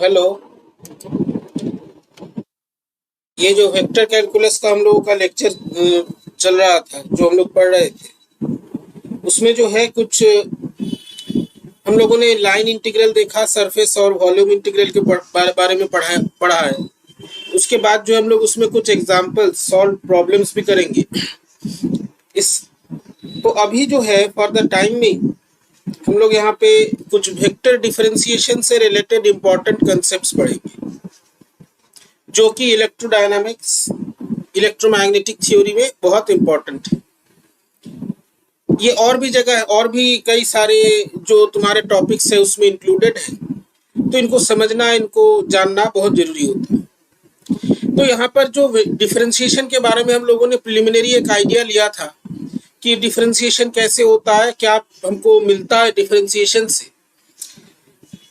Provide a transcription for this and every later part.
Hello. ये जो vector calculus का हम लोगों का लेक्चर चल रहा था, जो हम लोग पढ़ रहे थे, उसमें जो है कुछ हम लोगों ने लाइन इंटीग्रल देखा, सरफेस और वॉल्यूम इंटीग्रल के बारे में पढ़ा है। उसके बाद जो हम लोग उसमें कुछ एग्जांपल्स सॉल्व प्रॉब्लम्स भी करेंगे। इस तो अभी जो है फॉर द टाइम में हम लोग यहाँ पे कुछ वेक्टर डिफरेंशिएशन से रिलेटेड इंपॉर्टेंट कंसेप्ट्स पढ़ेंगे, जो कि इलेक्ट्रोडायनामिक्स, इलेक्ट्रोमैग्नेटिक थ्योरी में बहुत इंपॉर्टेंट है। ये और भी जगह, और भी कई सारे जो तुम्हारे टॉपिक्स है उसमें इंक्लूडेड है, तो इनको समझना, इनको जानना बहुत जरूरी होता है। तो यहाँ पर जो डिफरेंशिएशन के बारे में हम लोगों ने प्रिलिमिनरी एक आइडिया लिया था कि डिफरेंशिएशन कैसे होता है, क्या हमको मिलता है डिफरेंशिएशन से।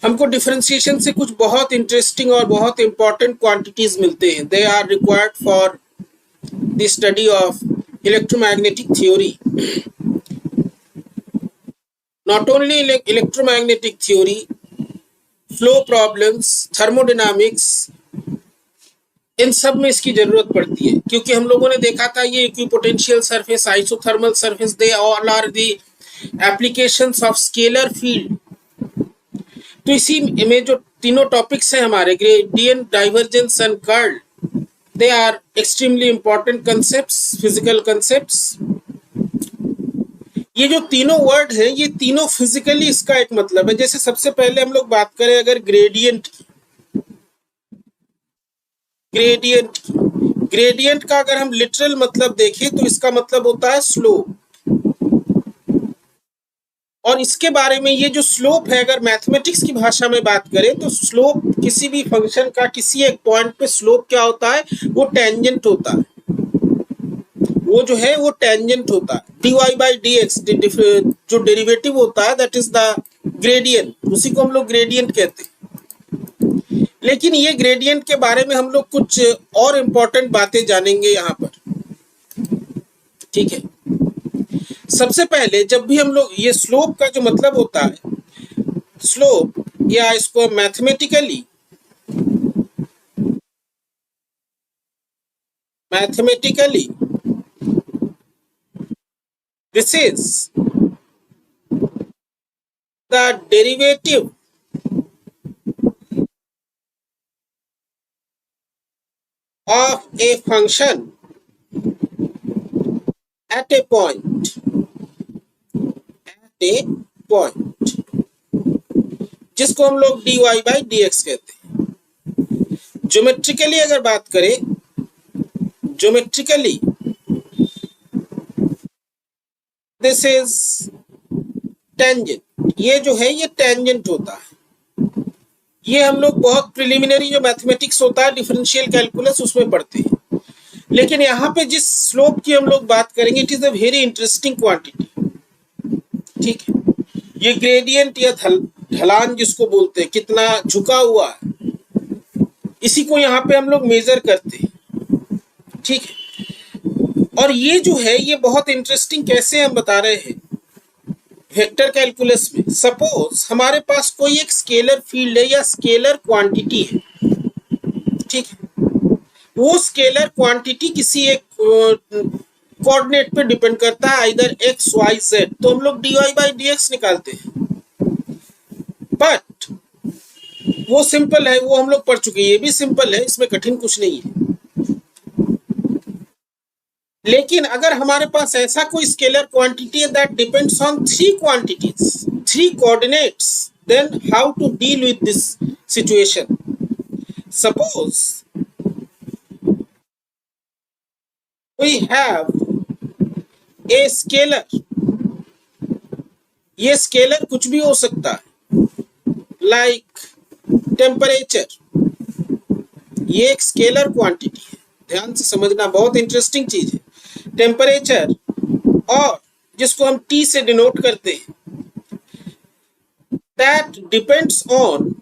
हमको डिफरेंशिएशन से कुछ बहुत इंटरेस्टिंग और बहुत इंपॉर्टेंट क्वांटिटीज मिलते हैं। They are required for the study of electromagnetic theory. Not only electromagnetic theory, flow problems, thermodynamics, इन सब में इसकी जरूरत पड़ती है, क्योंकि हम लोगों ने देखा था ये equipotential surface, isothermal surface, they all are the applications of scalar field. तो इसी में जो तीनों टॉपिक्स हैं हमारे, gradient, divergence and curl, they are extremely important concepts, physical concepts. ये जो तीनों वर्ड हैं, ये तीनों फिजिकली इसका एक मतलब है। जैसे सबसे पहले हम लोग बात करें अगर ग्रेडियंट की, ग्रेडियंट का अगर हम लिटरल मतलब देखें तो इसका मतलब होता है स्लोप। और इसके बारे में ये जो स्लोप है, अगर मैथमेटिक्स की भाषा में बात करें तो स्लोप किसी भी फंक्शन का किसी एक पॉइंट पे स्लोप क्या होता है, वो टेंजेंट होता है। वो जो है वो टेंजेंट होता है। dy by dx जो डेरिवेटिव होता है, दैट इज द ग्रेडियंट, उसी को हम लोग ग्रेडियंट कहते हैं। लेकिन ये ग्रेडियंट के बारे में हम लोग कुछ और इंपॉर्टेंट बातें जानेंगे यहाँ पर, ठीक है। सबसे पहले जब भी हम लोग ये स्लोप का जो मतलब होता है, स्लोप, या इसको mathematically this is the derivative of a function at a point, जिसको हम लोग dy by dx कहते हैं। ज्योमेट्रिकली अगर बात करें, ज्योमेट्रिकली दिस इज टेंजेंट। ये जो है ये टेंजेंट होता है। ये हम लोग बहुत प्रिलिमिनरी जो मैथमेटिक्स होता है, डिफरेंशियल कैलकुलस, उसमें पढ़ते हैं। लेकिन यहाँ पे जिस स्लोप की हम लोग बात करेंगे, it is a very interesting quantity, ठीक है। ये ग्रेडियंट या ढलान जिसको बोलते हैं, कितना झुका हुआ है, इसी को यहाँ पे हम लोग मेजर करते हैं, ठीक है। और ये जो है ये बहुत इंटरेस्टिंग कैसे हम बता रहे हैं वेक्टर कैलकुलस में। सपोज हमारे पास कोई एक स्केलर फील्ड है या स्केलर क्वांटिटी है, ठीक है। वो स्केलर क्वांटिटी किसी एक कोऑर्डिनेट पे डिपेंड करता है, आइदर एक्स, वाई, जेड, तो हम लोग dy by dx निकालते हैं। बट वो सिंपल है, वो हम लोग पढ़ चुके हैं, ये भी सिंपल है, इसमें कठिन कुछ नहीं है। लेकिन अगर हमारे पास ऐसा कोई स्केलर क्वांटिटी है that depends on three quantities, three coordinates, then how to deal with this situation. Suppose we have a scalar, ये स्केलर कुछ भी हो सकता है, लाइक टेम्परेचर, ये एक स्केलर क्वांटिटी है, ध्यान से समझना, बहुत इंटरेस्टिंग चीज है। टेम्परेचर, और जिसको हम T से डिनोट करते हैं, that depends on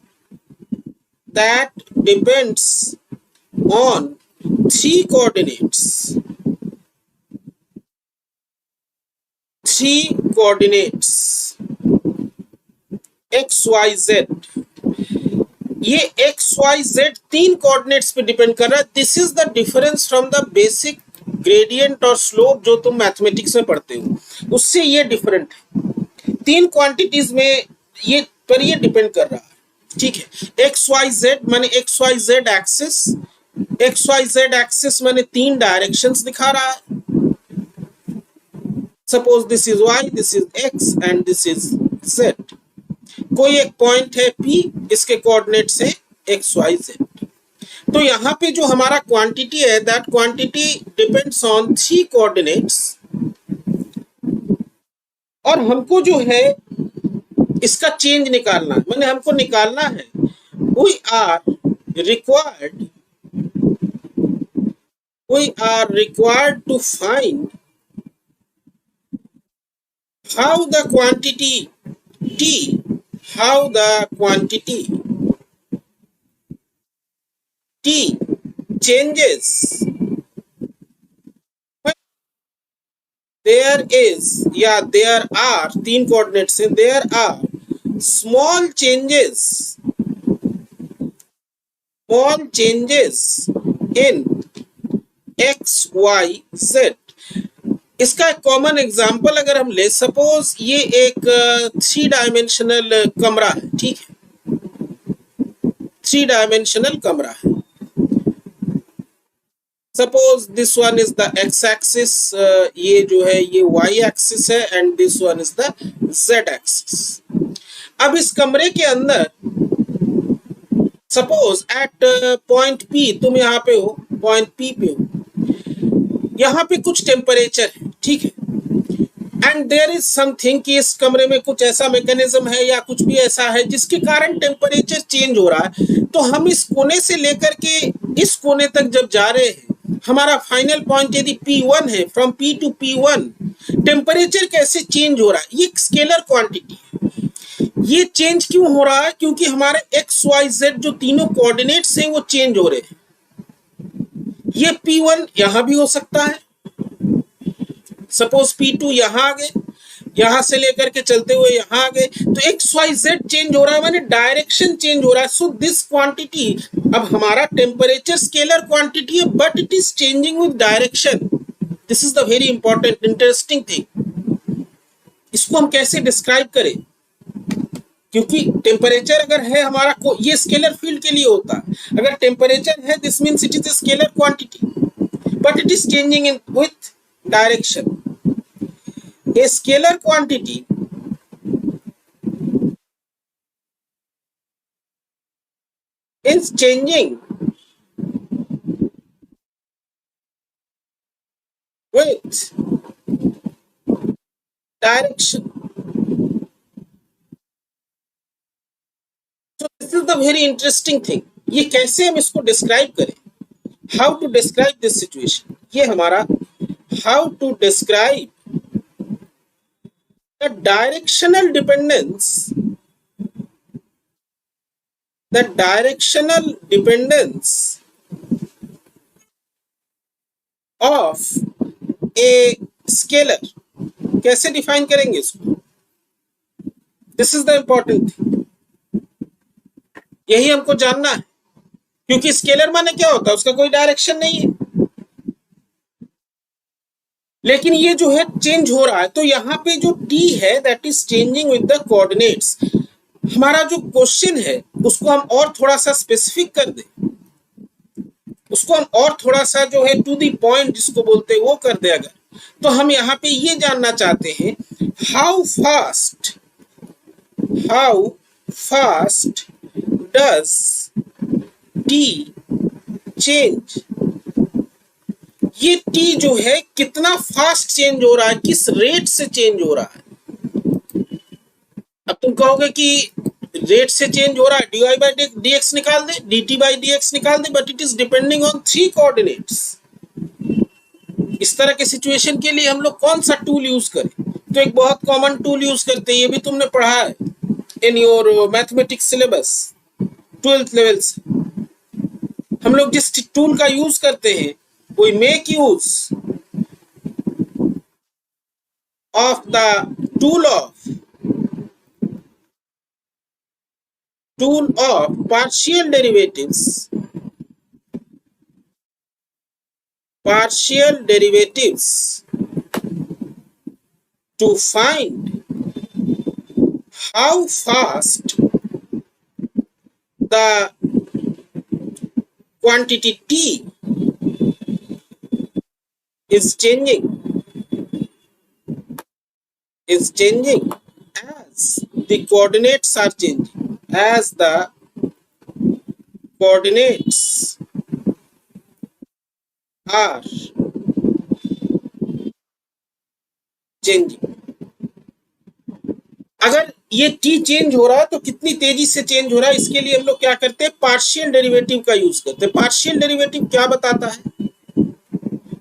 three coordinates, x, y, z। ये एक्स वाई जेड तीन कोऑर्डिनेट्स पे डिपेंड कर रहा है। This is the difference from the basic gradient और स्लोप जो तुम मैथमेटिक्स में पढ़ते हो, उससे ये डिफरेंट है। तीन क्वांटिटीज में ये डिपेंड कर रहा है, ठीक है। एक्स वाई जेड माने X Y Z axis, X Y Z axis माने तीन डायरेक्शंस दिखा रहा है। Suppose this is Y, this is X and this is Z. कोई एक पॉइंट है P, इसके कोऑर्डिनेट्स है एक्स वाई जेड। तो यहाँ पे जो हमारा क्वांटिटी है, that quantity depends on three coordinates, और हमको जो है इसका चेंज निकालना है, मैंने हमको निकालना है we are required to find how the quantity T, how the quantity T changes when there is, there are तीन coordinates हैं, there are small changes in x, y, z। इसका एक कॉमन एग्जांपल अगर हम ले, सपोज ये एक three dimensional कमरा है, ठीक है, थ्री डायमेंशनल कमरा है। Suppose this one is the x axis, ये जो है ये वाई एक्सिस है, and this one is the Z axis. अब इस कमरे के अंदर सपोज एट पॉइंट पी, तुम यहाँ पे हो, पॉइंट पी पे हो, यहाँ पे कुछ टेम्परेचर है, ठीक है, एंड देयर इज समथिंग कि इस कमरे में कुछ ऐसा मैकेनिज्म है या कुछ भी ऐसा है जिसके कारण टेम्परेचर चेंज हो रहा है। तो हम इस कोने से लेकर के इस कोने तक जब जा रहे हैं, हमारा फाइनल पॉइंट यदि P1 है, from P to P1 temperature कैसे चेंज हो रहा है, ये एक स्केलर क्वांटिटी है। ये चेंज क्यों हो रहा है? क्योंकि हमारे एक्स वाई जेड जो तीनों कोऑर्डिनेट्स हैं वो चेंज हो रहे हैं। ये P1 यहां भी हो सकता है, सपोज P2 यहां आ गए, यहां से लेकर के चलते हुए यहां आ गए, तो एक्स वाई जेड चेंज हो रहा है, माने डायरेक्शन चेंज हो रहा है। सो दिस क्वांटिटी, अब हमारा टेम्परेचर स्केलर क्वांटिटी है, but it is changing with direction. This is the very important interesting thing. इसको हम कैसे डिस्क्राइब करें? क्योंकि टेम्परेचर अगर है हमारा को, ये स्केलर फील्ड के लिए होता है। अगर टेम्परेचर है, this means it is a scalar quantity, but it is changing in with direction. A scalar quantity is changing with direction. So this is the very interesting thing. ये कैसे हम इसको डिस्क्राइब करें? How to describe this situation? ये हमारा how to describe the directional dependence of a scalar। कैसे define करेंगे इसको? This is the important thing, यही हमको जानना है। क्योंकि स्केलर माने क्या होता है? उसका कोई डायरेक्शन नहीं है, लेकिन ये जो है चेंज हो रहा है। तो यहाँ पे जो t है that is changing with the coordinates. हमारा जो क्वेश्चन है उसको हम और थोड़ा सा स्पेसिफिक कर दें, उसको हम और थोड़ा सा जो है टू द पॉइंट जिसको बोलते हैं वो कर दे। अगर तो हम यहाँ पे ये जानना चाहते हैं how fast does t change. ये t जो है कितना फास्ट चेंज हो रहा है, किस रेट से चेंज हो रहा है। अब तुम कहोगे कि रेट से चेंज हो रहा है, dy by dx निकाल दे, dt by dx निकाल दे, but it is depending on three coordinates. इस तरह के सिचुएशन के लिए हम लोग कौन सा टूल यूज करें? तो एक बहुत कॉमन टूल यूज करते हैं, ये भी तुमने पढ़ा है in your mathematics syllabus 12th level से। हम लोग जिस टूल का यूज करते हैं we make use of the tool of tool of partial derivatives to find how fast the quantity t is changing as the coordinates are changing, as the coordinates are changing. अगर ये T change हो रहा है तो कितनी तेजी से change हो रहा है, इसके लिए हम लोग क्या करते हैं, पार्शियल डेरिवेटिव का यूज करते हैं। पार्शियल डेरिवेटिव क्या बताता है?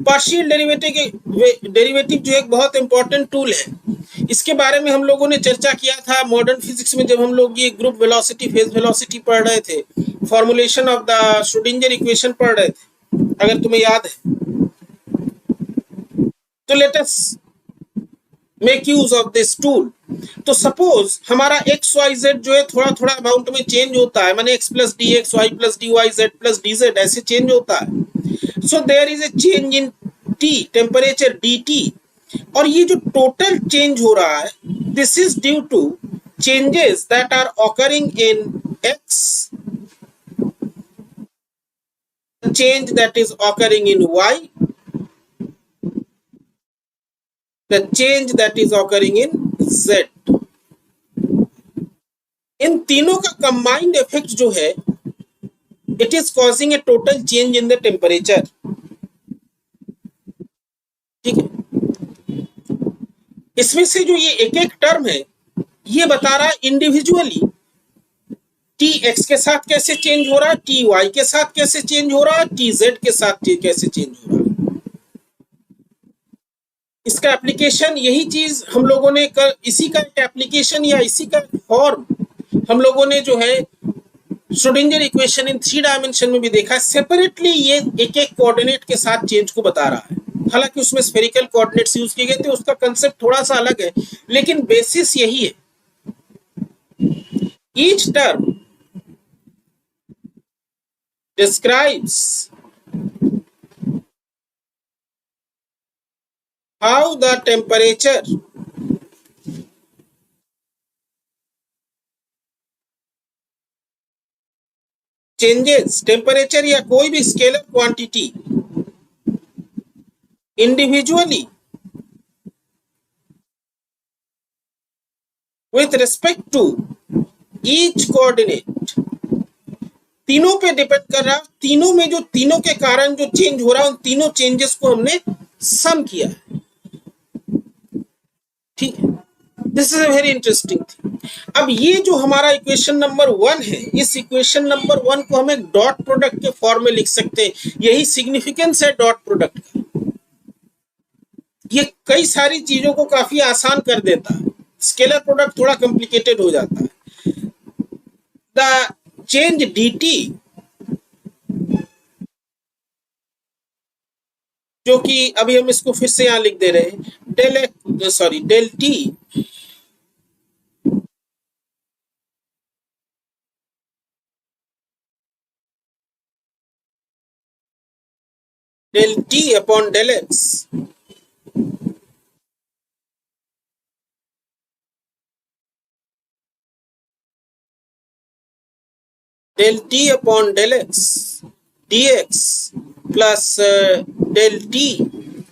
पार्शियल डेरिवेटिव जो एक बहुत इंपॉर्टेंट टूल है, इसके बारे में हम लोगों ने चर्चा किया था मॉडर्न फिजिक्स में, जब हम लोग ये ग्रुप वेलोसिटी फेज वेलोसिटी पढ़ रहे थे, formulation of the Schrodinger equation पढ़ रहे थे, अगर तुम्हें याद है तो let us make use of this tool. तो सपोज हमारा एक्स वाई जेड जो है थोड़ा थोड़ा अमाउंट में चेंज होता है, माने X plus D X, Y plus D Y, Z plus D Z, ऐसे चेंज होता है। So there is a change in T, temperature D T, और ये जो टोटल चेंज हो रहा है, this is due to changes that are occurring in X, change that is occurring in y, the change that is occurring in z, इन तीनों का combined effect जो है, it is causing A total change in the temperature. ठीक है, इसमें से जो ये एक एक टर्म है, ये बता रहा है इंडिविजुअली टी एक्स के साथ कैसे चेंज हो रहा है, टी वाई के साथ कैसे चेंज हो रहा है, टी जेड के साथ कैसे चेंज हो रहा है। इसका एप्लीकेशन यही चीज हम लोगों ने इसी का एप्लीकेशन या इसी का फॉर्म हम लोगों ने जो है श्रोडिंगर इक्वेशन इन 3 डायमेंशन में भी देखा है। सेपरेटली ये एक एक कोऑर्डिनेट के साथ चेंज को बता रहा है, हालांकि उसमें स्फेरिकल कोऑर्डिनेट्स यूज किए गए थे, उसका कंसेप्ट थोड़ा सा अलग है, लेकिन बेसिस यही है। Each term describes how the temperature changes, temperature या कोई भी scalar quantity individually with respect to each coordinate, तीनों पे डिपेंड कर रहा है, तीनों में जो तीनों के कारण जो चेंज हो रहा है, उन तीनों चेंजेस को हमने सम किया है। ठीक है, this is a very interesting thing. अब ये जो हमारा इक्वेशन नंबर 1 है, इस इक्वेशन नंबर 1 को हम एक डॉट प्रोडक्ट के फॉर्म में लिख सकते हैं। यही सिग्निफिकेंस है डॉट प्रोडक्ट का, ये कई सारी चीजों को काफी आसान कर देता है। स्केलर प्रोडक्ट थोड़ा कॉम्प्लिकेटेड हो जाता है। द चेंज dt, जो कि अभी हम इसको फिर से यहां लिख दे रहे हैं, del t upon del x, del t upon del x dx plus del t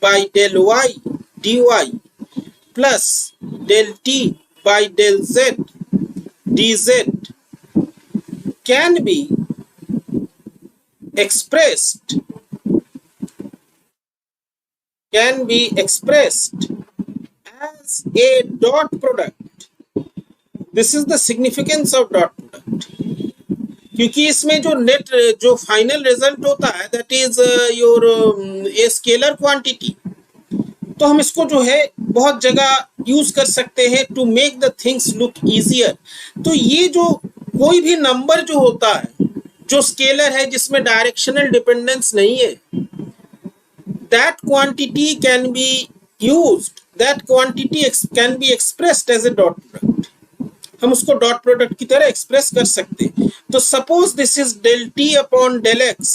by del y dy plus del t by del z dz can be expressed as a dot product. This is the significance of dot product, क्योंकि इसमें जो net जो final result होता है, that is your a scalar quantity. तो हम इसको जो है बहुत जगह यूज कर सकते हैं to make the things look easier. तो ये जो कोई भी नंबर जो होता है जो स्केलर है, जिसमें डायरेक्शनल डिपेंडेंस नहीं है, that quantity can be used, that quantity can be expressed as a dot product. हम उसको डॉट प्रोडक्ट की तरह एक्सप्रेस कर सकते हैं। तो suppose this is del T upon del X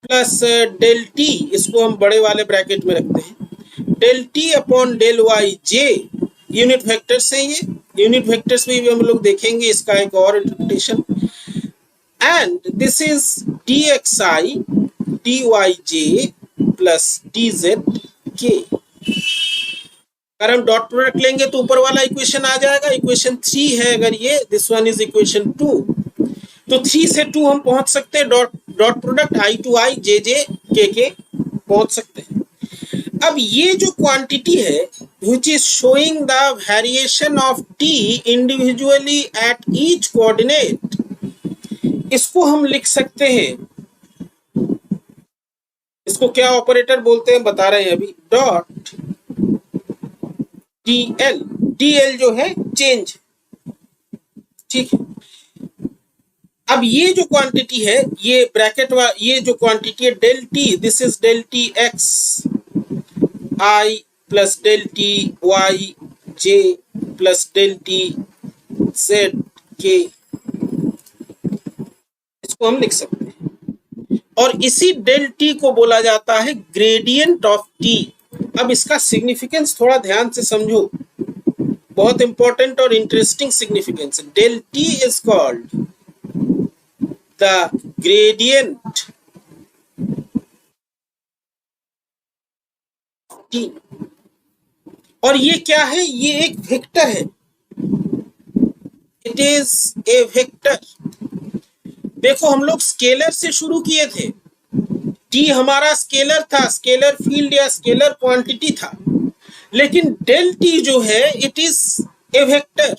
plus del T, इसको हम बड़े वाले ब्रैकेट में रखते हैं, del T upon del Y J, unit vectors है, ये यूनिट वेक्टर्स में भी हम लोग देखेंगे इसका एक और interpretation. And this is D X I D Y J plus D Z K. अगर हम डॉट प्रोडक्ट लेंगे तो ऊपर वाला इक्वेशन आ जाएगा, इक्वेशन 3 है अगर ये, दिस वन इज इक्वेशन 2, तो 3 से 2 हम पहुंच सकते हैं, डॉट प्रोडक्ट आई टू आई जे जे के पहुंच सकते हैं। अब ये जो क्वांटिटी है which is showing the variation of t individually at each coordinate, इसको हम लिख सकते हैं, इसको क्या ऑपरेटर बोलते हैं बता रहे हैं अभी, डॉट dl, dl जो है चेंज, ठीक है। अब ये जो क्वांटिटी है, ये ब्रैकेट ये जो क्वांटिटी है del T, this is del T X I plus del T Y J plus del T Z K, इसको हम लिख सकते हैं। और इसी डेल टी को बोला जाता है ग्रेडियंट ऑफ टी। अब इसका सिग्निफिकेंस थोड़ा ध्यान से समझो, बहुत इंपॉर्टेंट और interesting significance. Del T is called the gradient T. और ये क्या है, ये एक वेक्टर है, इट इज ए वेक्टर। देखो हम लोग स्केलर से शुरू किए थे, टी हमारा स्केलर था, स्केलर फील्ड या स्केलर क्वांटिटी था, लेकिन डेल टी जो है इट इज ए वेक्टर।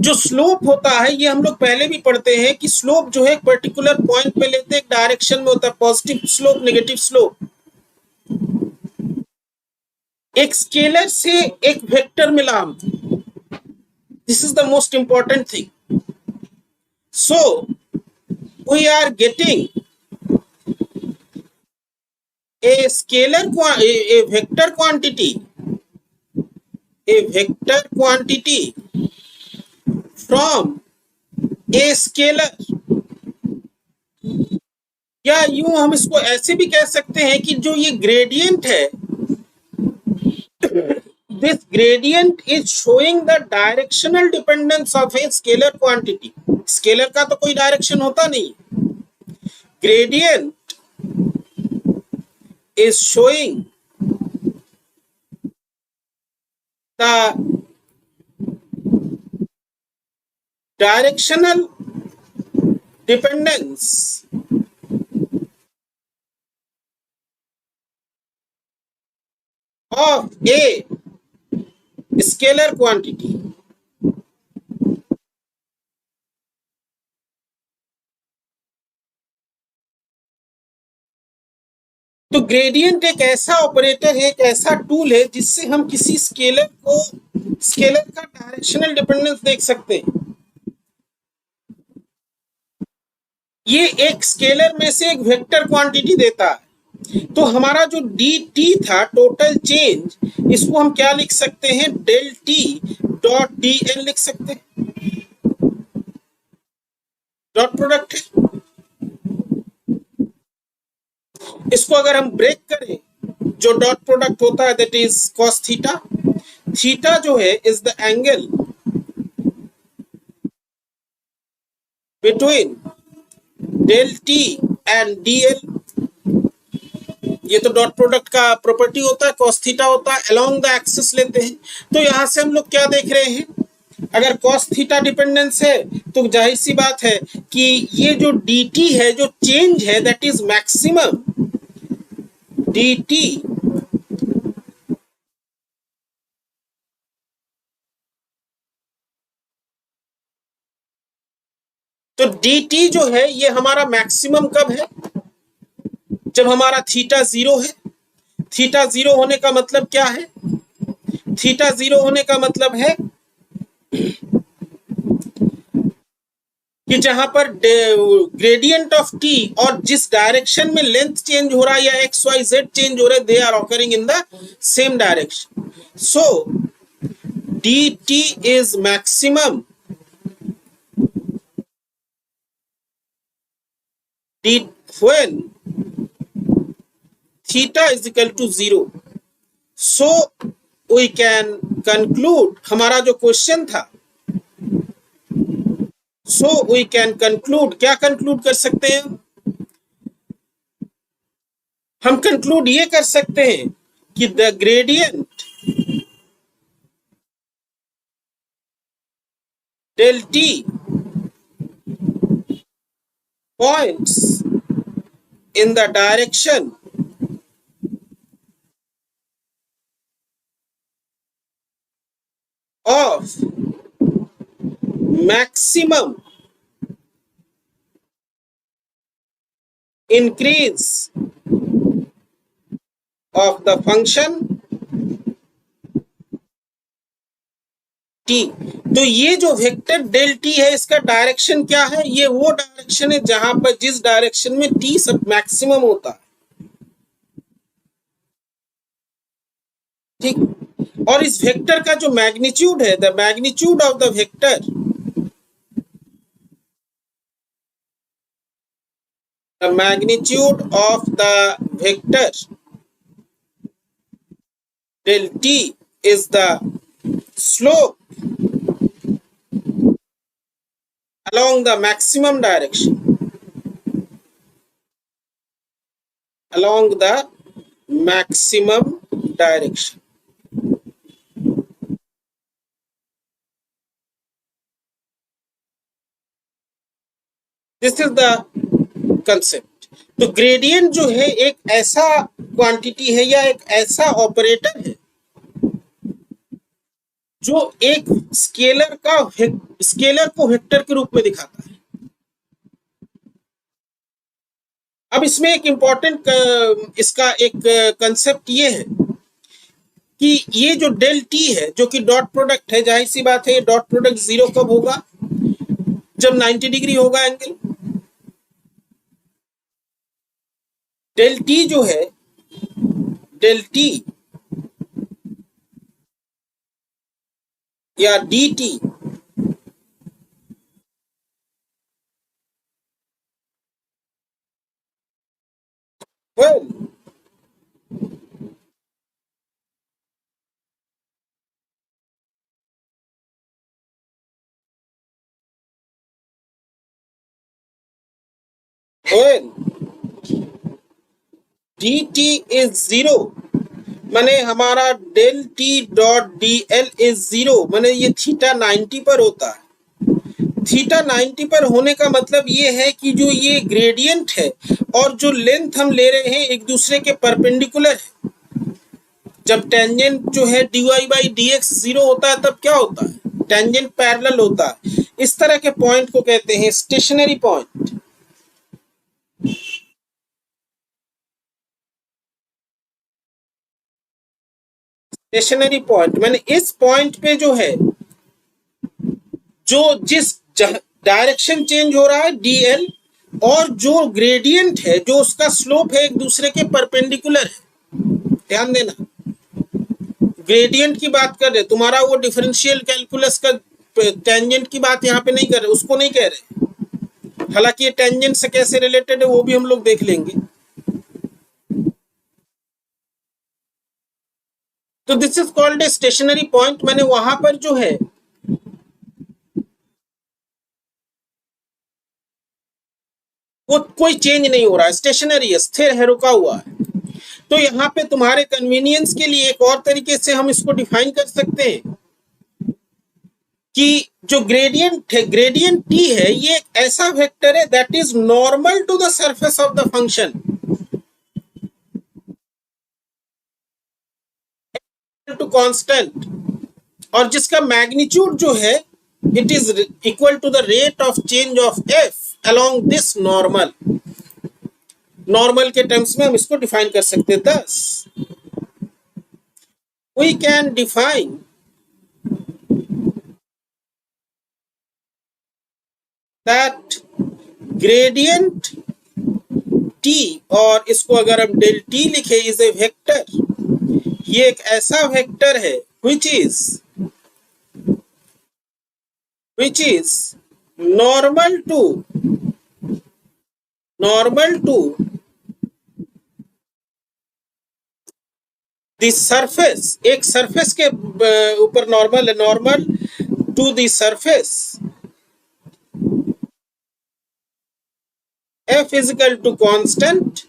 जो स्लोप होता है, ये हम लोग पहले भी पढ़ते हैं कि स्लोप जो है एक पर्टिकुलर पॉइंट पे लेते हैं, एक डायरेक्शन में होता है, पॉजिटिव स्लोप नेगेटिव स्लोप। एक स्केलर से एक वेक्टर मिला हमको, this is the most important thing. So we are getting a scalar a vector quantity, a vector quantity from a scalar, या यूं हम इसको ऐसे भी कह सकते हैं कि जो ये ग्रेडियंट है, this gradient is showing the directional dependence of a scalar quantity। Scalar का तो कोई डायरेक्शन होता नहीं, gradient is showing the directional dependence of a scalar quantity। तो ग्रेडियंट एक ऐसा ऑपरेटर है, एक ऐसा टूल है जिससे हम किसी स्केलर का डायरेक्शनल डिपेंडेंस देख सकते हैं। ये एक स्केलर में से एक वेक्टर क्वांटिटी देता है। तो हमारा जो डी टी था, टोटल चेंज, इसको हम क्या लिख सकते हैं, del T dot D L लिख सकते हैं, डॉट प्रोडक्ट है। इसको अगर हम ब्रेक करें, जो डॉट प्रोडक्ट होता है that is cos theta. Theta जो है is the angle between del T and D L. ये तो डॉट प्रोडक्ट का प्रॉपर्टी होता है, कॉस थीटा होता है, अलोंग द एक्सिस लेते हैं। तो यहां से हम लोग क्या देख रहे हैं, अगर कॉस थीटा डिपेंडेंस है तो जाहिर सी बात है कि ये जो dt है, जो चेंज है, दैट इज मैक्सिमम dt तो dt जो है ये हमारा मैक्सिमम कब है, जब हमारा थीटा 0 है। थीटा 0 होने का मतलब क्या है, थीटा 0 होने का मतलब है कि जहां पर ग्रेडियंट ऑफ टी और जिस डायरेक्शन में लेंथ चेंज हो रहा है या एक्स वाई जेड चेंज हो रहे, they are occurring in the same direction. So D T is maximum D when theta is equal to 0. So we can conclude, हमारा जो क्वेश्चन था, so we can conclude, क्या conclude कर सकते हैं हम कंक्लूड ये कर सकते हैं कि the gradient del t points in the direction of maximum increase of the function t. तो ये जो वेक्टर डेल टी है, इसका डायरेक्शन क्या है? ये वो डायरेक्शन है जहां पर जिस डायरेक्शन में टी सब मैक्सिमम होता है. ठीक. और इस वेक्टर का जो मैग्नीट्यूड है, the magnitude of the vector, the magnitude of the vector del t is the slope along the maximum direction, along the maximum direction. This is the concept. तो ग्रेडियंट जो है एक ऐसा क्वांटिटी है या एक ऐसा ऑपरेटर है जो एक स्केलर को वेक्टर के रूप में दिखाता है. अब इसमें एक इंपॉर्टेंट इसका एक कंसेप्ट ये है कि ये जो डेल टी है जो कि डॉट प्रोडक्ट है, जाहिर सी बात है ये डॉट प्रोडक्ट जीरो कब होगा? जब 90 डिग्री होगा एंगल. डेल टी जो है, डेल टी या D T well when D T is zero, माने हमारा del T dot D L is zero, माने ये थीटा 90 पर होता है. थीटा 90 पर होने का मतलब ये है कि जो ये ग्रेडियंट है और जो लेंथ हम ले रहे हैं एक दूसरे के परपेंडिकुलर है. जब टेंजेंट जो है dy by D x zero होता है तब क्या होता है? टेंजेंट पैरेलल होता है. इस तरह के पॉइंट को कहते हैं स्टेशनरी पॉइंट. स्टेशनरी पॉइंट मैंने इस पॉइंट पे जो है जो जिस डायरेक्शन चेंज हो रहा है डीएल और जो ग्रेडियंट है जो उसका स्लोप है एक दूसरे के परपेंडिकुलर है. ध्यान देना, ग्रेडियंट की बात कर रहे, तुम्हारा वो डिफरेंशियल कैलकुलस का टेंजेंट की बात यहाँ पे नहीं कर रहे, उसको नहीं कह रहे. हालांकि ये टेंजेंट से कैसे रिलेटेड है वो भी हम लोग देख लेंगे. तो this is called a stationary point. मैंने वहां पर जो है वो कोई चेंज नहीं हो रहा है, स्टेशनरी है, स्थिर है, रुका हुआ है. तो यहाँ पे तुम्हारे कन्वीनियंस के लिए एक और तरीके से हम इसको डिफाइन कर सकते हैं कि जो ग्रेडियंट है, ग्रेडियंट टी है, ये एक ऐसा वेक्टर है that is normal to the surface of the function to constant, और जिसका मैग्नीट्यूड जो है it is equal to the rate of change of F along this normal. Normal के टर्म्स में हम इसको डिफाइन कर सकते हैं. thus we can define that gradient T, और इसको अगर हम डेल टी लिखे, इज ए वेक्टर, ये एक ऐसा वेक्टर है which is normal to the surface, एक सरफेस के ऊपर नॉर्मल है, normal to the surface f is equal to constant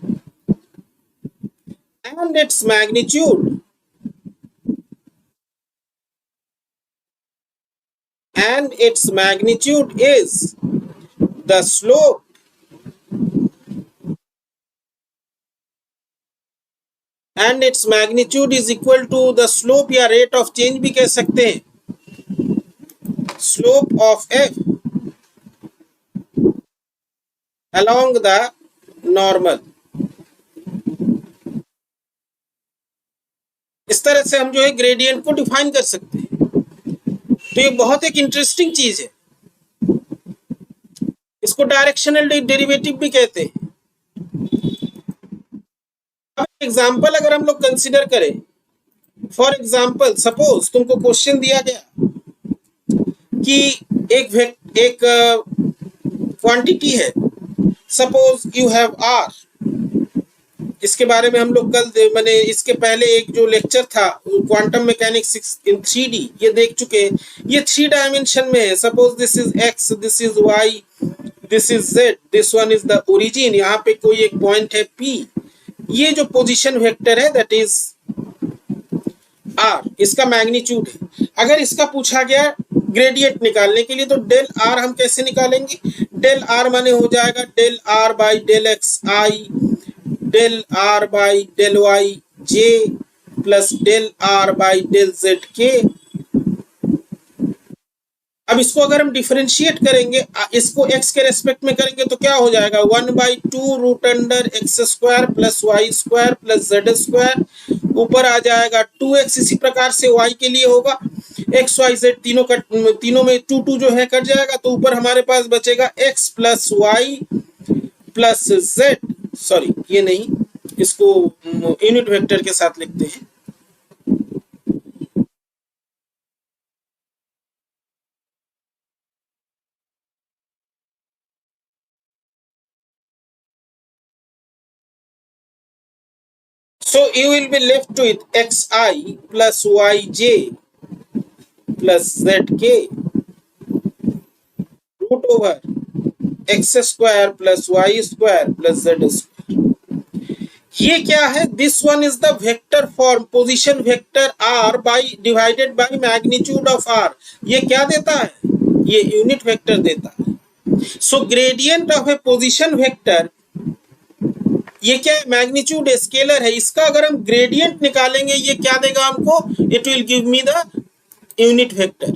and its magnitude is the slope and its magnitude is equal to the slope, या rate of change भी कह सकते हैं, slope of f along the normal। इस तरह से हम जो है ग्रेडियंट को डिफाइन कर सकते हैं। तो ये बहुत एक इंटरेस्टिंग चीज है, इसको डायरेक्शनल डेरिवेटिव भी कहते हैं। अब एग्जांपल अगर हम लोग कंसीडर करें, फॉर एग्जांपल सपोज तुमको क्वेश्चन दिया गया कि एक क्वांटिटी है, सपोज यू हैव आर। इसके बारे में हम लोग कल मैंने इसके पहले एक जो लेक्चर था क्वांटम मैकेनिक्स इन 3D, ये देख चुके हैं। ये 3 डायमेंशन में है। Suppose this is X, this is Y, this is Z, this one is the origin. यहाँ पे कोई एक पॉइंट है P, ये जो पोजीशन वेक्टर है दैट इज आर, इसका मैग्नीट्यूड है। अगर इसका पूछा गया ग्रेडियंट निकालने के लिए, तो डेल आर हम कैसे निकालेंगे? डेल आर माने हो जाएगा del R by del X I, del R by del Y J, plus del R by del Z K. अब इसको अगर हम डिफरेंशिएट करेंगे, इसको x के रेस्पेक्ट में करेंगे तो क्या हो जाएगा? 1/2 root under X square plus Y square plus Z square, ऊपर आ जाएगा 2x। इसी प्रकार से y के लिए होगा एक्स वाई जेड, तीनों में 2 जो है कट जाएगा, तो ऊपर हमारे पास बचेगा x plus Y plus Z. Sorry ये नहीं, इसको यूनिट वेक्टर के साथ लिखते हैं। So you will be left with xi plus yj plus zk root over x square plus y square plus z square। ये क्या है? This one is the vector form, position vector r by divided by magnitude of r। ये क्या देता है? ये unit vector देता है। So gradient of a position vector, ये क्या है? मैग्नीट्यूड स्केलर है। इसका अगर हम ग्रेडियंट निकालेंगे, ये क्या देगा हमको? It will give me the unit vector.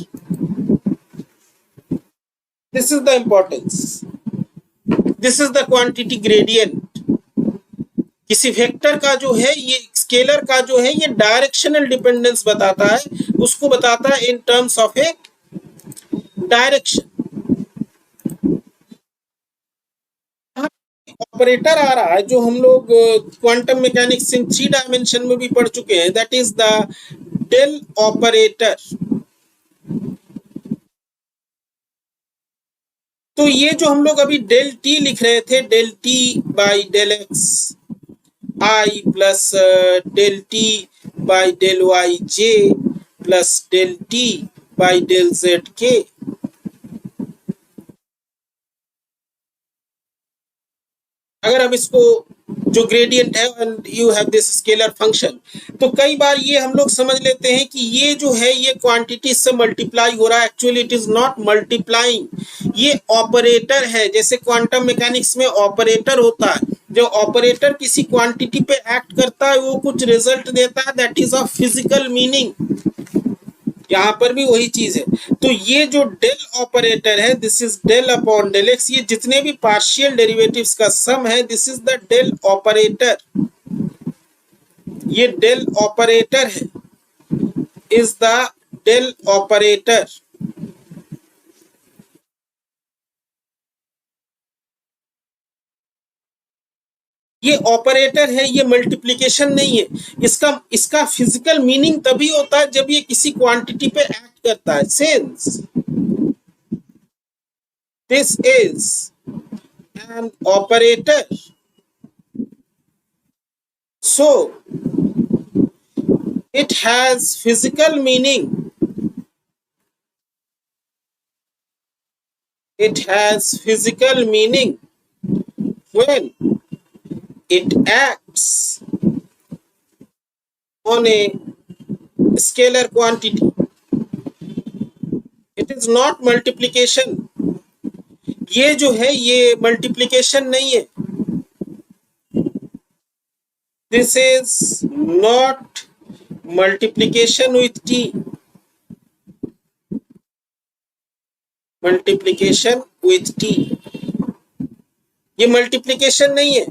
This is the importance, this is the quantity gradient. किसी वेक्टर का जो है, ये स्केलर का जो है, ये डायरेक्शनल डिपेंडेंस बताता है, उसको बताता है in terms of a direction. Operator आ रहा है जो हम लोग क्वांटम मैकेनिक्स इन 3 डायमेंशन में भी पढ़ चुके हैं, that is the del operator. तो ये जो हम लोग अभी डेल टी लिख रहे थे, del T by del X I plus del T by del Y J plus del T by del Z K, अगर हम इसको जो ग्रेडियंट है and you have this scalar function, तो कई बार ये हम लोग समझ लेते हैं कि ये जो है ये क्वांटिटी से मल्टीप्लाई हो रहा है। Actually it is not multiplying, ये ऑपरेटर है। जैसे क्वांटम मैकेनिक्स में ऑपरेटर होता है, जो ऑपरेटर किसी क्वांटिटी पे एक्ट करता है, वो कुछ रिजल्ट देता है, that is of physical meaning. यहाँ पर भी वही चीज है। तो ये जो डेल ऑपरेटर है, this is del upon del X, ये जितने भी पार्शियल डेरिवेटिव्स का सम है, this is the del operator. ये डेल ऑपरेटर है, इज द डेल ऑपरेटर। ये ऑपरेटर है, ये मल्टीप्लिकेशन नहीं है। इसका इसका फिजिकल मीनिंग तभी होता है जब ये किसी क्वांटिटी पे एक्ट करता है। Sense this is an operator, so it has physical meaning, it has physical meaning when it acts on a scalar quantity. It is not multiplication. ये जो है ये मल्टीप्लिकेशन नहीं है। This is not multiplication with t, multiplication with t, ये multiplication नहीं है।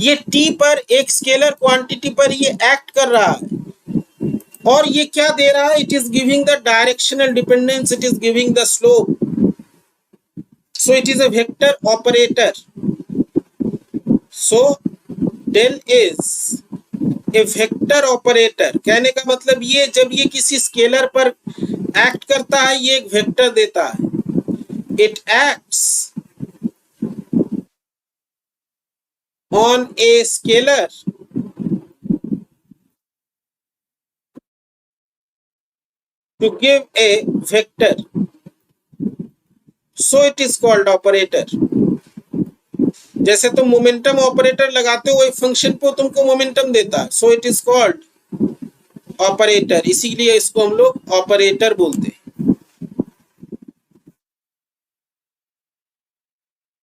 ये t पर एक स्केलर क्वांटिटी पर ये एक्ट कर रहा है और ये क्या दे रहा है? It is giving the directional dependence, it is giving the slope, so it is a vector operator. So del is a vector operator. कहने का मतलब ये जब ये किसी स्केलर पर एक्ट करता है ये एक वेक्टर देता है। It acts on a scalar to give a vector, so it is called operator. जैसे तुम मोमेंटम ऑपरेटर लगाते हो, एक फंक्शन पे तुमको मोमेंटम देता है, सो इट इज कॉल्ड ऑपरेटर। इसीलिए इसको हम लोग ऑपरेटर बोलते हैं।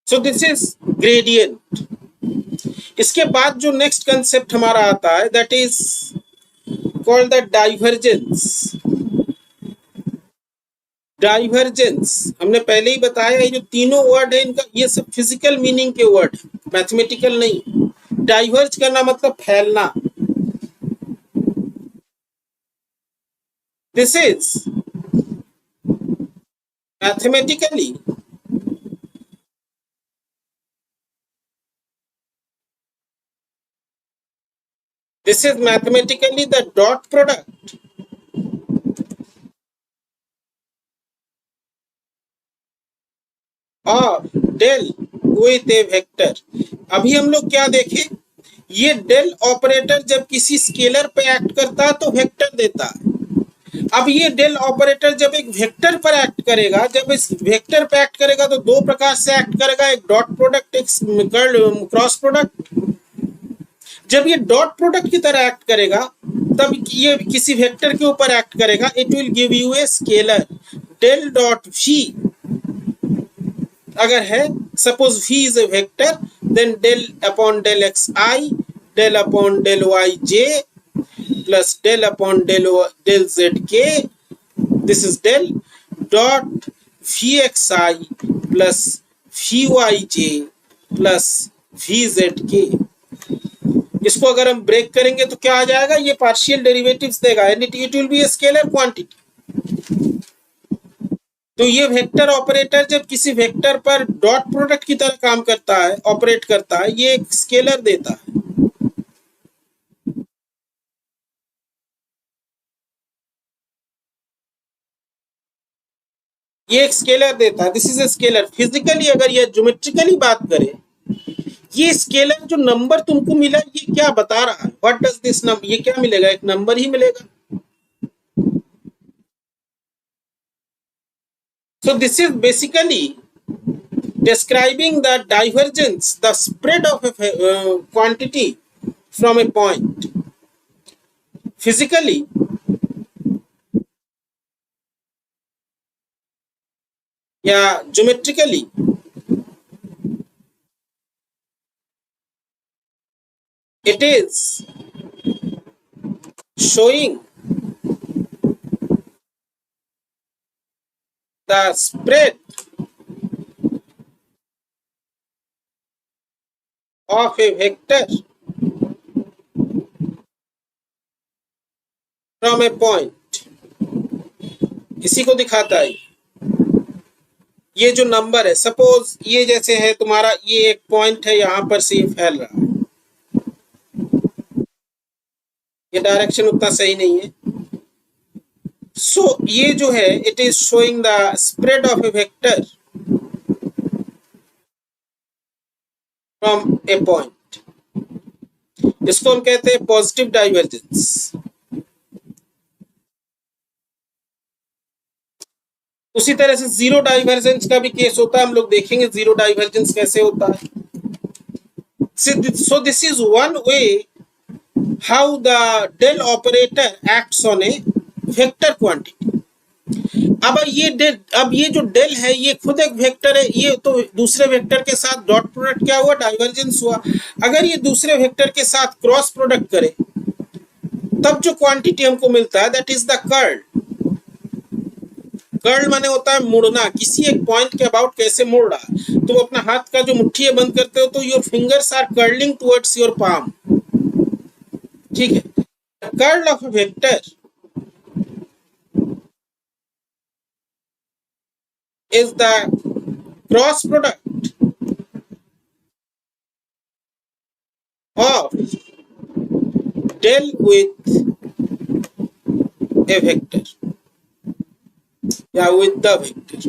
So this is gradient. इसके बाद जो नेक्स्ट कंसेप्ट हमारा आता है that is called the divergence. Divergence हमने पहले ही बताया, ये जो तीनों वर्ड है इनका ये सब फिजिकल मीनिंग के वर्ड, मैथमेटिकल नहीं। डाइवर्ज करना मतलब फैलना। This is mathematically the dot product और डेल विथ ए वेक्टर। अभी हम लोग क्या देखें, ये डेल ऑपरेटर जब किसी स्केलर पे एक्ट करता है तो वेक्टर देता है। अब ये डेल ऑपरेटर जब एक वेक्टर पर एक्ट करेगा, जब इस वेक्टर पे एक्ट करेगा तो दो प्रकार से एक्ट करेगा, एक डॉट प्रोडक्ट, एक क्रॉस प्रोडक्ट। जब ये डॉट प्रोडक्ट की तरह एक्ट करेगा तब ये किसी वेक्टर के ऊपर एक्ट करेगा। It will give you a scalar del dot V अगर है, suppose v is a vector, then del upon del X I, del upon del Y J plus del upon del Z K, this is del dot V X I plus V Y J plus V Z K. इसको अगर हम break करेंगे तो क्या आ जाएगा, ये partial derivatives देगा and it will be a scalar quantity. तो ये वेक्टर ऑपरेटर जब किसी वेक्टर पर डॉट प्रोडक्ट की तरह काम करता है, ऑपरेट करता है, ये एक स्केलर देता है। ये एक स्केलर देता है, this is a scalar. Physically अगर ये ज्योमेट्रिकली बात करें, ये स्केलर जो नंबर तुमको मिला ये क्या बता रहा है? व्हाट डज दिस नंबर, ये क्या मिलेगा? एक नंबर ही मिलेगा। So this is basically describing the divergence, the spread of a quantity from a point. Physically, yeah, geometrically, it is showing the spread of a vector from a point। इसी को दिखाता है। ये जो नंबर है, suppose ये जैसे है तुम्हारा, ये एक पॉइंट है, यहां पर से ये फैल रहा है, ये डायरेक्शन उतना सही नहीं है। सो ये जो है it is showing the spread of A vector from A point. इसको हम कहते हैं पॉजिटिव डाइवर्जेंस। उसी तरह से जीरो डाइवर्जेंस का भी केस होता है, हम लोग देखेंगे जीरो डाइवर्जेंस कैसे होता है। So this is one way how the del operator acts on a vector quantity. अब ये जो डेल है ये खुद एक वेक्टर है, ये तो दूसरे वेक्टर के साथ डॉट प्रोडक्ट क्या हुआ, डाइवर्जेंस हुआ। अगर ये दूसरे वेक्टर के साथ क्रॉस प्रोडक्ट करे तब जो क्वांटिटी हमको मिलता है that is the curl. Curl माने होता है मुड़ना, किसी एक पॉइंट के अबाउट कैसे मुड़ रहा। तुम अपना हाथ का जो मुट्ठी बंद करते हो तो your fingers are curling towards your palm, ठीक है। Curl of a vector is the cross product of del with a vector या with the vector।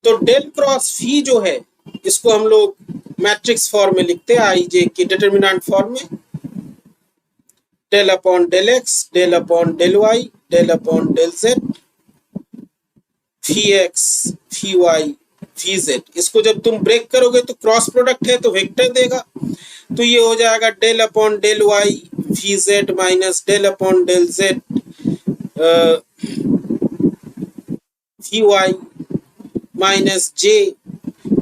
तो डेल क्रॉस फी जो है इसको हम लोग मैट्रिक्स फॉर्म में लिखते हैं, आई जे की डिटर्मिनेंट फॉर्म में। Del upon del X, del upon del Y, del upon del Z, phi X, phi Y, phi Z. इसको जब तुम ब्रेक करोगे तो क्रॉस प्रोडक्ट है तो वेक्टर देगा, तो ये हो जाएगा del upon del Y phi Z minus del upon del Z phi Y minus J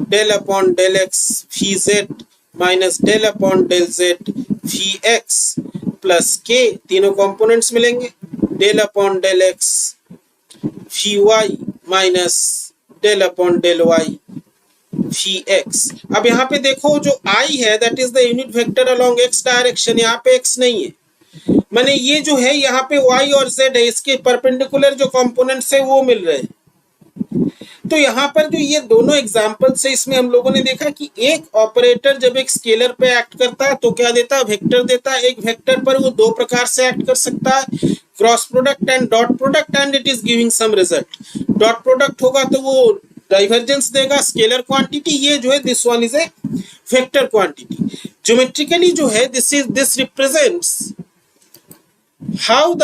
del upon del X phi Z minus del upon del Z phi X plus K, तीनों components मिलेंगे, del upon del X phi Y minus del upon del Y phi X. अब यहाँ पे देखो जो I है that is the unit vector along X direction, यहाँ पे एक्स नहीं है, माने ये जो है यहाँ पे वाई और जेड है, इसके परपेंडिकुलर जो कंपोनेंट्स है वो मिल रहे हैं। तो यहाँ पर जो ये दोनों एग्जाम्पल से इसमें हम लोगों ने देखा कि एक ऑपरेटर जब एक स्केलर पे एक्ट करता है तो क्या देता है, वेक्टर देता है। एक वेक्टर पर वो दो प्रकार से एक्ट कर सकता है, cross product and dot product, and it is giving some result. Dot product होगा तो वो डाइवर्जेंस देगा, स्केलर क्वांटिटी। ये जो है this one is a vector quantity. Geometrically जो है this represents how the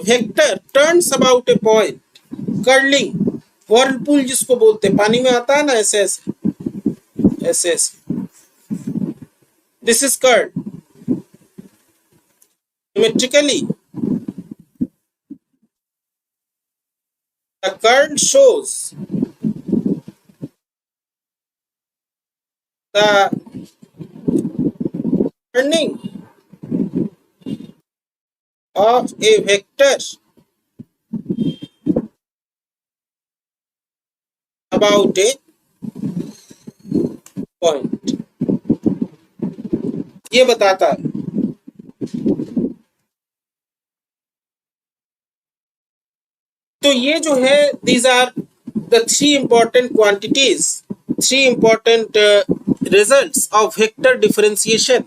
vector turns about A point, curling, Whirlpool जिसको बोलते हैं, पानी में आता है ना ऐसे ऐसे ऐसे ऐसे, this is curl. Geometrically the curl shows the turning of a vector about a point, ये बताता है। तो ये जो है these are the three important quantities, three important results of vector differentiation।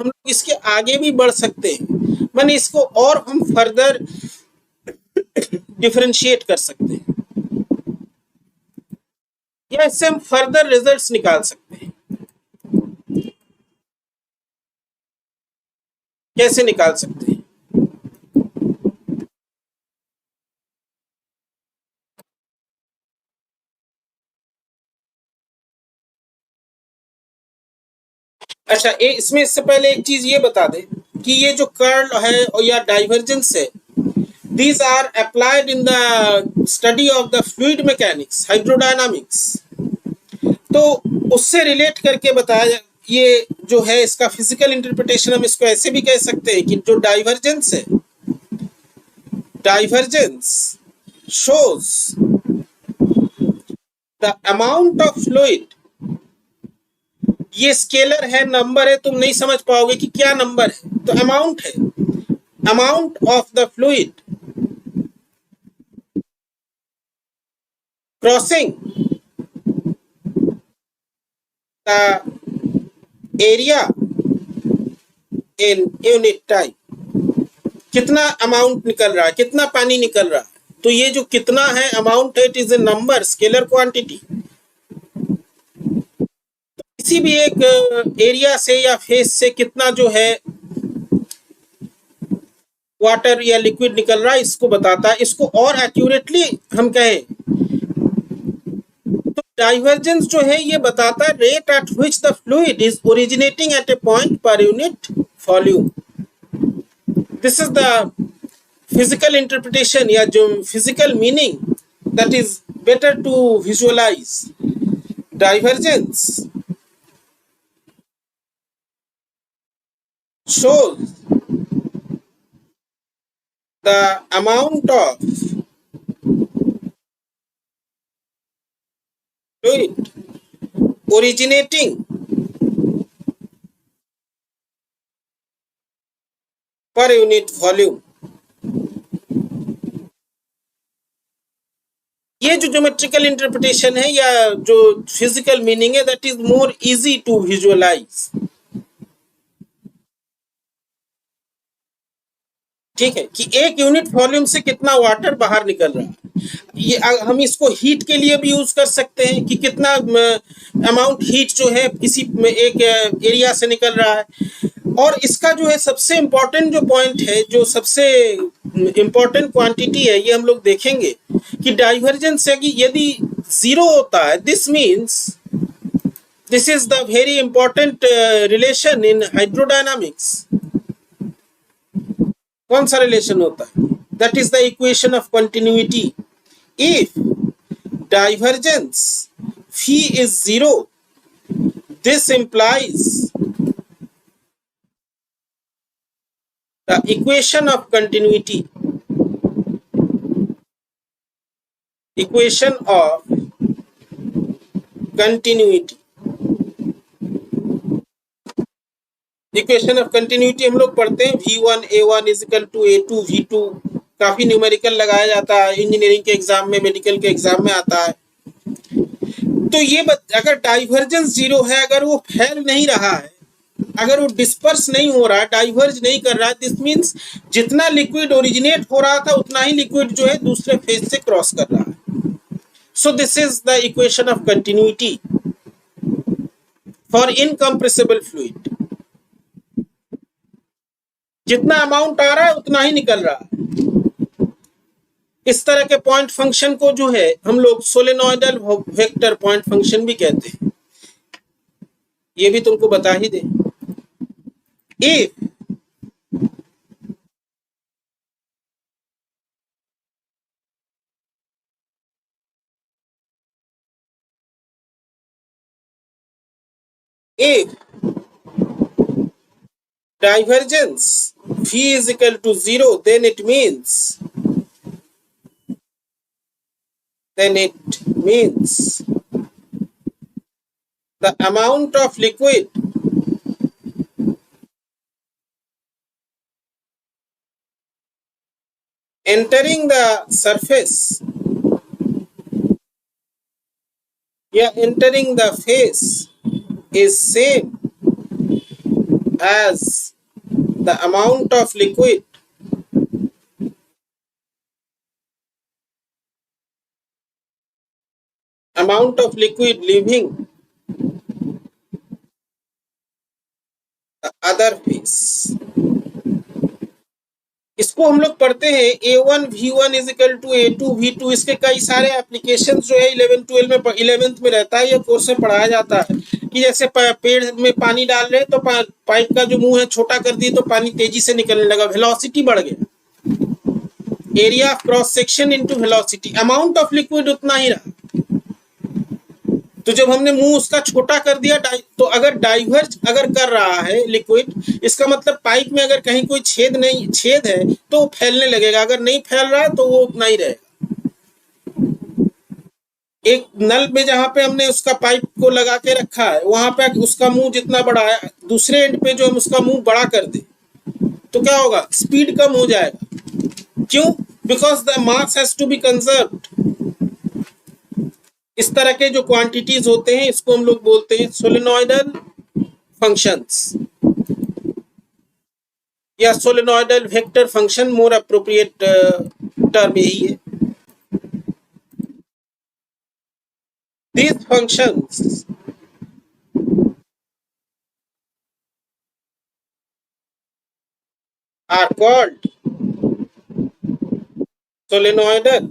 हम लोग इसके आगे भी बढ़ सकते हैं, माने इसको और हम फर्दर डिफरेंशिएट कर सकते हैं या इससे हम फर्दर रिजल्ट्स निकाल सकते हैं। कैसे निकाल सकते हैं? अच्छा, इसमें इससे पहले एक चीज ये बता दे कि ये जो कर्ल है और या डाइवर्जेंस है, these are applied in the study of the fluid mechanics, hydrodynamics। तो उससे रिलेट करके बताया, ये जो है इसका फिजिकल इंटरप्रिटेशन हम इसको ऐसे भी कह सकते हैं कि जो डाइवर्जेंस है, divergence shows the amount of fluid। ये स्केलर है, नंबर है, तुम नहीं समझ पाओगे कि क्या नंबर है, तो अमाउंट है, amount of the fluid crossing the area in unit time, कितना अमाउंट निकल रहा है, कितना पानी निकल रहा है। तो ये जो कितना है अमाउंट है, it is a number, scalar quantity. किसी भी एक एरिया से या फेस से कितना जो है वाटर या लिक्विड निकल रहा है, इसको बताता है। इसको और एक्यूरेटली हम कहें तो डाइवर्जेंस जो है ये बताता है rate at which the fluid is originating at a point per unit volume. This is the physical interpretation या जो physical meaning that is better to visualise. Divergence shows the amount of fluid originating per unit volume। ये जो geometrical interpretation है या जो physical meaning है, that is more easy to visualise. ठीक है, कि एक यूनिट वॉल्यूम से कितना वाटर बाहर निकल रहा है। ये हम इसको हीट के लिए भी यूज कर सकते हैं कि कितना अमाउंट हीट जो है किसी एक एरिया से निकल रहा है। और इसका जो है सबसे इम्पोर्टेंट जो पॉइंट है, जो सबसे इम्पोर्टेंट क्वांटिटी है, ये हम लोग देखेंगे कि डाइवर्जेंस है कि यदि जीरो होता है, this means this is the very important relation in hydrodynamics. कौन सा रिलेशन होता है? That is the equation of continuity. If divergence fee is zero, this implies the equation of continuity, equation of continuity, equation of continuity हम लोग पढ़ते हैं V1 A1 is equal to A2 V2। काफी numerical लगाया जाता है engineering के exam में, मेडिकल के एग्जाम में आता है। तो ये अगर डाइवर्जेंस जीरो है, अगर वो फैल नहीं रहा है, अगर वो डिस्पर्स नहीं हो रहा है, डाइवर्ज नहीं कर रहा है, दिस मीन्स जितना लिक्विड ओरिजिनेट हो रहा था उतना ही लिक्विड जो है दूसरे फेज से क्रॉस कर रहा है। So this is the equation of continuity for incompressible fluid. जितना अमाउंट आ रहा है उतना ही निकल रहा है। इस तरह के पॉइंट फंक्शन को जो है हम लोग सोलेनोइडल वेक्टर पॉइंट फंक्शन भी कहते हैं। ये भी तुमको बता ही दे। if divergence v is equal to 0, then it means the amount of liquid entering the surface या entering the face is same as the amount of liquid leaving the other face। इसको हम लोग पढ़ते हैं A1 V1 is equal to A2 V2। इसके कई सारे application जो है 11th में रहता है। ये कोर्स में पढ़ाया जाता है कि जैसे पेड़ में पानी डाल रहे तो पाइप का जो मुंह है छोटा कर दिए तो पानी तेजी से निकलने लगा, वेलोसिटी बढ़ गया। Area of cross section into velocity, amount of liquid उतना ही रहा। तो जब हमने मुंह उसका छोटा कर दिया, तो अगर डाइवर्ज अगर कर रहा है लिक्विड, इसका मतलब पाइप में अगर कहीं कोई छेद है तो वो फैलने लगेगा। अगर नहीं फैल रहा है तो वो उतना ही रहेगा। एक नल में जहां पे हमने उसका पाइप को लगा के रखा है, वहां पे उसका मुंह जितना बड़ा है, दूसरे एंड पे जो हम उसका मुंह बड़ा कर दे तो क्या होगा? स्पीड कम हो जाएगा। क्यों? Because the mass has to be conserved. इस तरह के जो क्वांटिटीज होते हैं इसको हम लोग बोलते हैं सोलेनोइडल functions या solenoidal vector function more appropriate term यही है. These functions are called solenoidal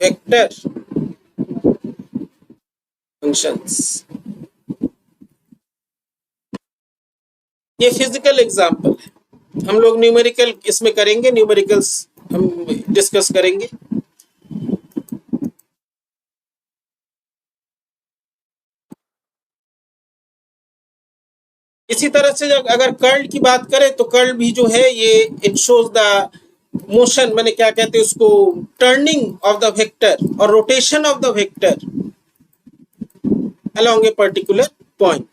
vector functions. ये फिजिकल एग्जाम्पल है. हम लोग न्यूमेरिकल इसमें करेंगे, न्यूमेरिकल्स हम डिस्कस करेंगे. इसी तरह से अगर कर्ल की बात करें तो कर्ल भी जो है ये इट शोज द मोशन, मैंने क्या कहते हैं उसको, टर्निंग ऑफ द वेक्टर और rotation of the vector along a particular point.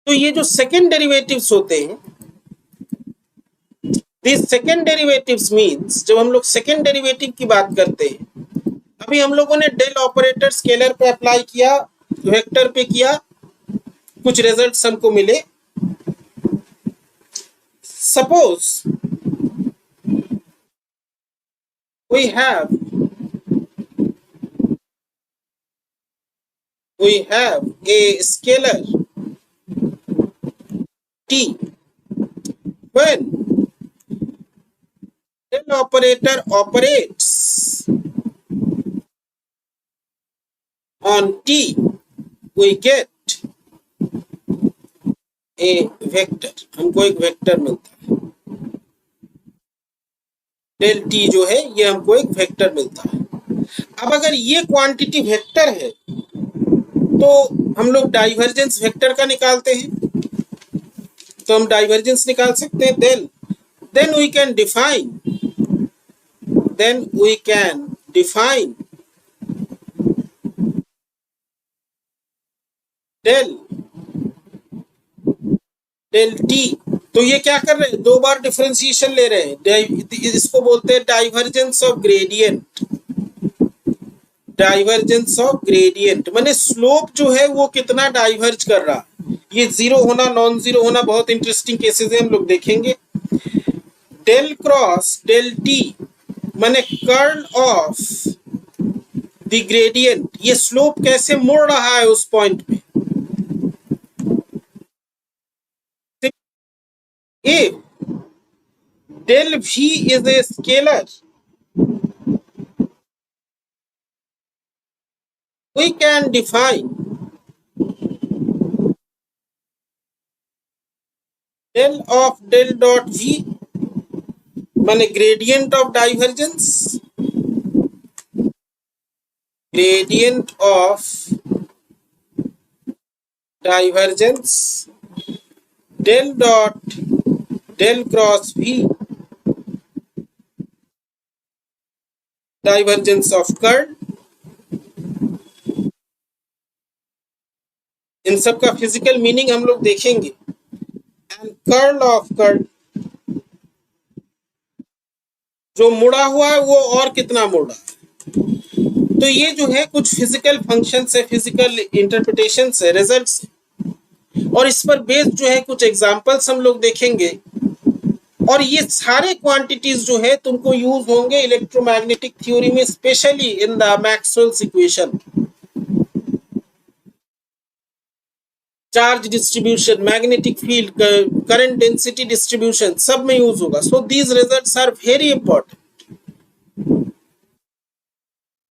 तो ये जो सेकेंड डेरिवेटिव्स होते हैं, दिस सेकेंड डेरिवेटिव्स मींस, जब हम लोग सेकेंड डेरिवेटिव की बात करते हैं, अभी हम लोगों ने डेल ऑपरेटर स्केलर पे अप्लाई किया, वेक्टर पे किया, कुछ रिजल्ट्स हमको मिले. Suppose we have a scalar t when del operator operates on t we get a vector. हमको एक वेक्टर मिलता है. डेल टी जो है ये हमको एक वेक्टर मिलता है. अब अगर ये क्वांटिटी वेक्टर है तो हम लोग डाइवर्जेंस वेक्टर का निकालते हैं. तो हम डाइवर्जेंस निकाल सकते हैं. Then we can define del T. तो ये क्या कर रहे हैं, दो बार डिफरेंशिएशन ले रहे हैं. इसको बोलते हैं divergence of gradient. Divergence of gradient माने स्लोप जो है वो कितना डाइवर्ज कर रहा. ये जीरो होना, नॉन जीरो होना, बहुत इंटरेस्टिंग केसेस है, हम लोग देखेंगे. डेल क्रॉस डेल टी माने कर्ल ऑफ द ग्रेडियंट. ये स्लोप कैसे मुड़ रहा है उस पॉइंट पे. If del v is a scalar, we can define del of del dot v माने gradient of divergence, gradient of divergence del dot del cross v divergence of curl. इन सब का फिजिकल मीनिंग हम लोग देखेंगे. And curl of curl, जो मुड़ा हुआ है वो और कितना मुड़ा है. तो ये जो है कुछ फिजिकल फंक्शन है, फिजिकल इंटरप्रिटेशन है, रिजल्ट्स. और इस पर बेस्ड जो है कुछ एग्जांपल्स हम लोग देखेंगे. और ये सारे क्वांटिटीज जो है तुमको यूज होंगे इलेक्ट्रोमैग्नेटिक थ्योरी में, specially in the Maxwell's equation. Charge distribution, magnetic field, current density distribution, सब में यूज होगा. So these results are very important.